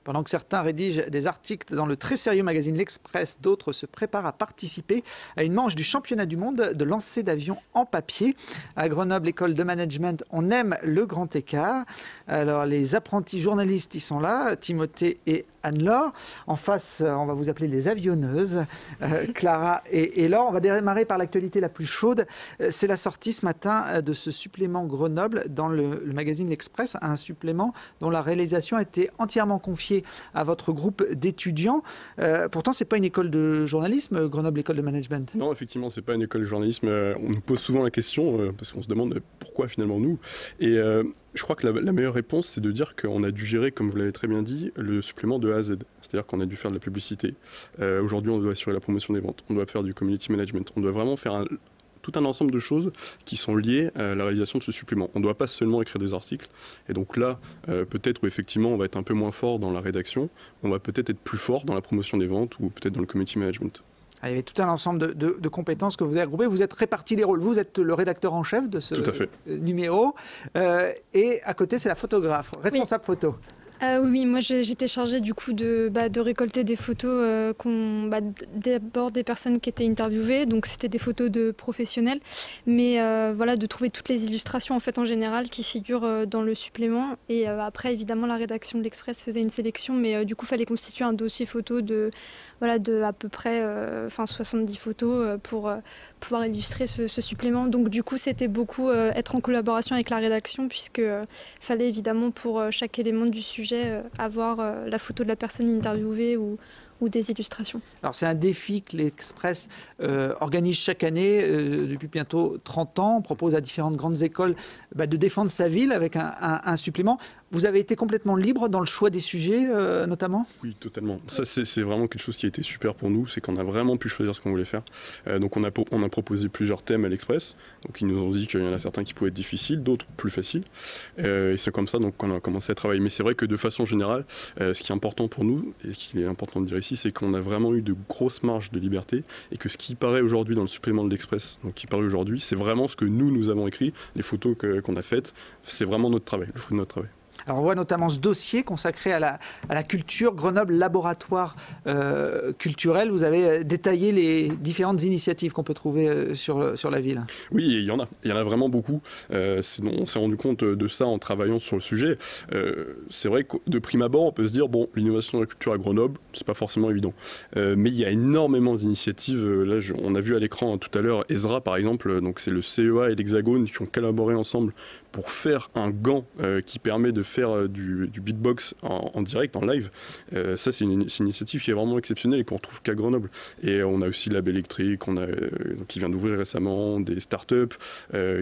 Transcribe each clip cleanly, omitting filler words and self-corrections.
Pendant que certains rédigent des articles dans le très sérieux magazine L'Express, d'autres se préparent à participer à une manche du championnat du monde de lancer d'avion en papier. À Grenoble, école de management, on aime le grand écart. Alors, les apprentis journalistes, ils sont là, Timothée et Anne-Laure. En face, on va vous appeler les avionneuses, Clara et Laure. On va démarrer par l'actualité la plus chaude. C'est la sortie ce matin de ce supplément Grenoble dans le magazine L'Express, un supplément dont la réalisation a été entièrement confiée à votre groupe d'étudiants. Pourtant, ce n'est pas une école de journalisme, Grenoble École de Management. Non, effectivement, ce n'est pas une école de journalisme. On nous pose souvent la question, parce qu'on se demande pourquoi finalement nous. Et je crois que la meilleure réponse, c'est de dire qu'on a dû gérer, comme vous l'avez très bien dit, le supplément de A à Z. C'est-à-dire qu'on a dû faire de la publicité. Aujourd'hui, on doit assurer la promotion des ventes. On doit faire du community management. On doit vraiment faire tout un ensemble de choses qui sont liées à la réalisation de ce supplément. On ne doit pas seulement écrire des articles. Et donc là, peut-être où effectivement, on va être un peu moins fort dans la rédaction. On va peut-être être plus fort dans la promotion des ventes ou peut-être dans le community management. Il y avait tout un ensemble de compétences que vous avez regroupées. Vous êtes répartis les rôles. Vous êtes le rédacteur en chef de ce numéro. Et à côté, c'est la photographe, responsable photo. Oui, moi j'étais chargée du coup de récolter des photos d'abord des personnes qui étaient interviewées, donc c'était des photos de professionnels, mais voilà, de trouver toutes les illustrations en fait en général qui figurent dans le supplément. Et après évidemment la rédaction de l'Express faisait une sélection, mais du coup il fallait constituer un dossier photo de à peu près 70 photos pour pouvoir illustrer ce supplément. Donc du coup c'était beaucoup être en collaboration avec la rédaction, puisque fallait évidemment pour chaque élément du sujet avoir la photo de la personne interviewée ou des illustrations. Alors c'est un défi que l'Express organise chaque année depuis bientôt 30 ans. On propose à différentes grandes écoles de défendre sa ville avec un supplément. Vous avez été complètement libre dans le choix des sujets notamment ? Oui, totalement. Ça c'est vraiment quelque chose qui a été super pour nous, c'est qu'on a vraiment pu choisir ce qu'on voulait faire. Donc on a proposé plusieurs thèmes à l'Express. Donc ils nous ont dit qu'il y en a certains qui pouvaient être difficiles, d'autres plus faciles. Et c'est comme ça qu'on a commencé à travailler. Mais c'est vrai que de façon générale, ce qui est important pour nous, et qu'il est important de dire ici, c'est qu'on a vraiment eu de grosses marges de liberté et que ce qui paraît aujourd'hui dans le supplément de l'Express, donc qui paraît aujourd'hui, c'est vraiment ce que nous avons écrit, les photos qu'on a faites, c'est vraiment notre travail, le fruit de notre travail. Alors on voit notamment ce dossier consacré à la culture, Grenoble Laboratoire culturel. Vous avez détaillé les différentes initiatives qu'on peut trouver sur la ville. Oui, il y en a vraiment beaucoup. On s'est rendu compte de ça en travaillant sur le sujet. C'est vrai que de prime abord, on peut se dire, bon, l'innovation de la culture à Grenoble, c'est pas forcément évident. Mais il y a énormément d'initiatives. Là, on a vu à l'écran tout à l'heure Ezra, par exemple, donc c'est le CEA et l'Hexagone qui ont collaboré ensemble pour faire un gant qui permet de faire du beatbox en direct, en live. Ça, c'est une initiative qui est vraiment exceptionnelle et qu'on retrouve qu'à Grenoble. Et on a aussi Lab Électrique, qui vient d'ouvrir récemment, des startups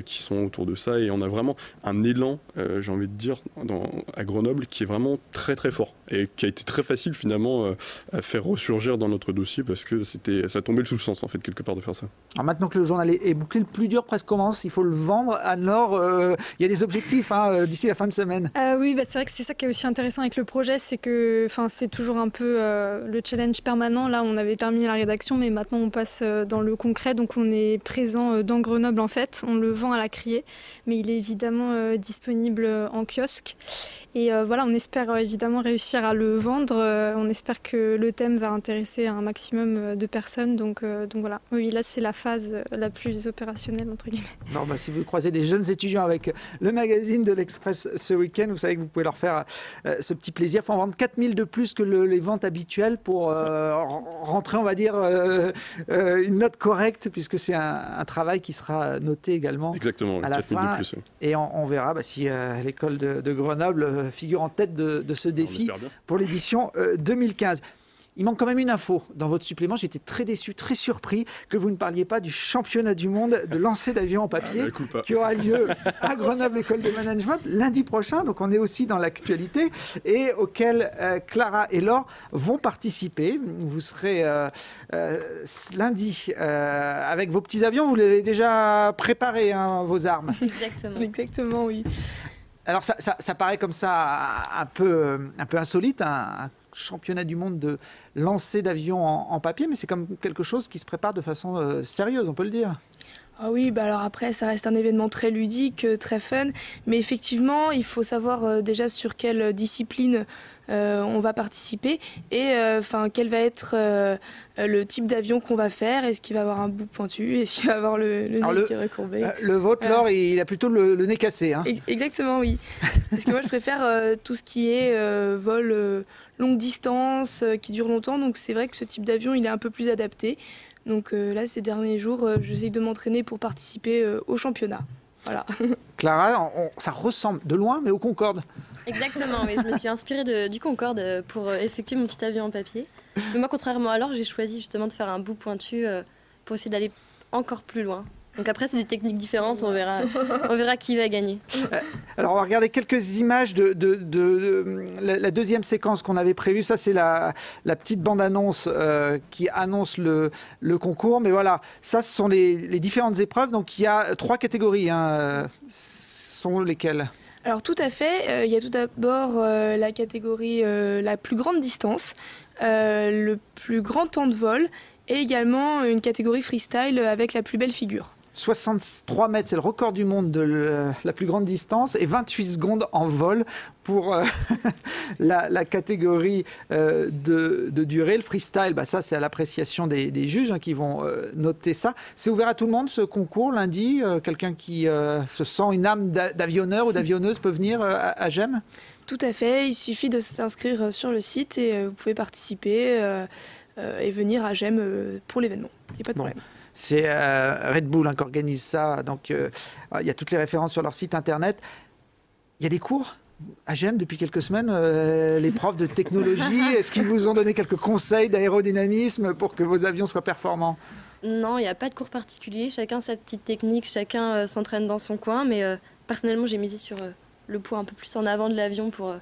qui sont autour de ça. Et on a vraiment un élan, j'ai envie de dire, à Grenoble qui est vraiment très très fort et qui a été très facile finalement à faire ressurgir dans notre dossier parce que ça tombait sous le sens en fait quelque part de faire ça. Alors maintenant que le journal est bouclé, le plus dur presque commence, il faut le vendre. Anne-Laure, il y a des objectifs d'ici la fin de semaine. Oui, c'est vrai que c'est ça qui est aussi intéressant avec le projet, c'est que c'est toujours un peu le challenge permanent. Là, on avait terminé la rédaction, mais maintenant on passe dans le concret. Donc on est présent dans Grenoble en fait. On le vend à la criée, mais il est évidemment disponible en kiosque. Et voilà, on espère évidemment réussir à le vendre. On espère que le thème va intéresser un maximum de personnes. Donc voilà, oui, là c'est la phase la plus opérationnelle entre guillemets. Non, si vous croisez des jeunes étudiants avec le magazine de l'Express ce week-end, vous savez que vous pouvez leur faire ce petit plaisir. Il faut en vendre 4000 de plus que les ventes habituelles pour rentrer, on va dire, une note correcte, puisque c'est un travail qui sera noté également. Exactement, à la 4000 fin. de plus. Oui. Et on verra si l'école de Grenoble figure en tête de ce défi pour l'édition 2015. Il manque quand même une info dans votre supplément. J'étais très déçu, très surpris que vous ne parliez pas du championnat du monde de lancer d'avion en papier qui aura lieu à Grenoble École de Management lundi prochain. Donc on est aussi dans l'actualité et auquel Clara et Laure vont participer. Vous serez lundi avec vos petits avions. Vous l'avez déjà préparé, vos armes. Exactement, oui. Alors ça paraît comme ça un peu insolite, un championnat du monde de lancer d'avion en papier, mais c'est comme quelque chose qui se prépare de façon sérieuse, on peut le dire. Ah oui, bah alors après, ça reste un événement très ludique, très fun. Mais effectivement, il faut savoir déjà sur quelle discipline on va participer et quel va être le type d'avion qu'on va faire. Est-ce qu'il va avoir un bout pointu? Est-ce qu'il va avoir le nez qui est recourbé? Le vôtre, Laure, il a plutôt le nez cassé. Hein. Exactement, oui. Parce que moi, je préfère tout ce qui est vol longue distance, qui dure longtemps. Donc c'est vrai que ce type d'avion, il est un peu plus adapté. Donc là, ces derniers jours, j'essaie de m'entraîner pour participer au championnat. Voilà. Clara, ça ressemble de loin, mais au Concorde. Exactement, oui. Je me suis inspirée du Concorde pour effectuer mon petit avion en papier. Mais moi, contrairement à Laure, j'ai choisi justement de faire un bout pointu pour essayer d'aller encore plus loin. Donc après, c'est des techniques différentes, on verra qui va gagner. Alors, on va regarder quelques images de la deuxième séquence qu'on avait prévue. Ça, c'est la petite bande-annonce qui annonce le concours. Mais voilà, ça, ce sont les différentes épreuves. Donc, il y a 3 catégories. Hein. Sont lesquelles? Alors, tout à fait. Il y a tout d'abord la catégorie la plus grande distance, le plus grand temps de vol et également une catégorie freestyle avec la plus belle figure. 63 mètres, c'est le record du monde de la plus grande distance et 28 secondes en vol pour la catégorie de durée. Le freestyle, bah ça c'est à l'appréciation des juges qui vont noter ça. C'est ouvert à tout le monde ce concours lundi. Quelqu'un qui se sent une âme d'avionneur ou d'avionneuse peut venir à GEM? Tout à fait, il suffit de s'inscrire sur le site et vous pouvez participer et venir à GEM pour l'événement. Il n'y a pas de problème. C'est Red Bull qui organise ça. Donc, il y a toutes les références sur leur site internet. Il y a des cours à GEM depuis quelques semaines. Les profs de technologie, est-ce qu'ils vous ont donné quelques conseils d'aérodynamisme pour que vos avions soient performants? Non, il n'y a pas de cours particulier. Chacun sa petite technique, chacun s'entraîne dans son coin. Mais personnellement, j'ai misé sur le poids un peu plus en avant de l'avion pour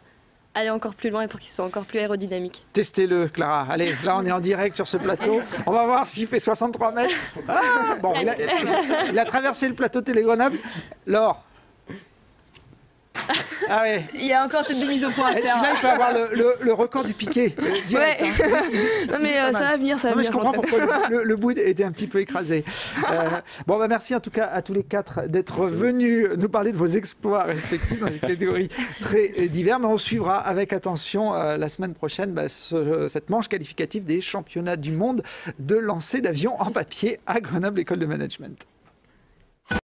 aller encore plus loin et pour qu'il soit encore plus aérodynamique. Testez-le, Clara. Allez, là, on est en direct sur ce plateau. On va voir s'il fait 63 mètres. Ah, bon, il a traversé le plateau Télé-Grenoble. Laure. Ah ouais. Il y a encore peut-être des mises au point à faire. Celui-là, il peut avoir le record du piqué. Direct, ouais. Hein. Non, mais ça va venir, ça va venir. Je comprends pourquoi le bout était un petit peu écrasé. Bon, bah, merci en tout cas à tous les 4 d'être venus nous parler de vos exploits respectifs dans des catégories très diverses. Mais on suivra avec attention la semaine prochaine cette manche qualificative des championnats du monde de lancer d'avions en papier à Grenoble École de Management.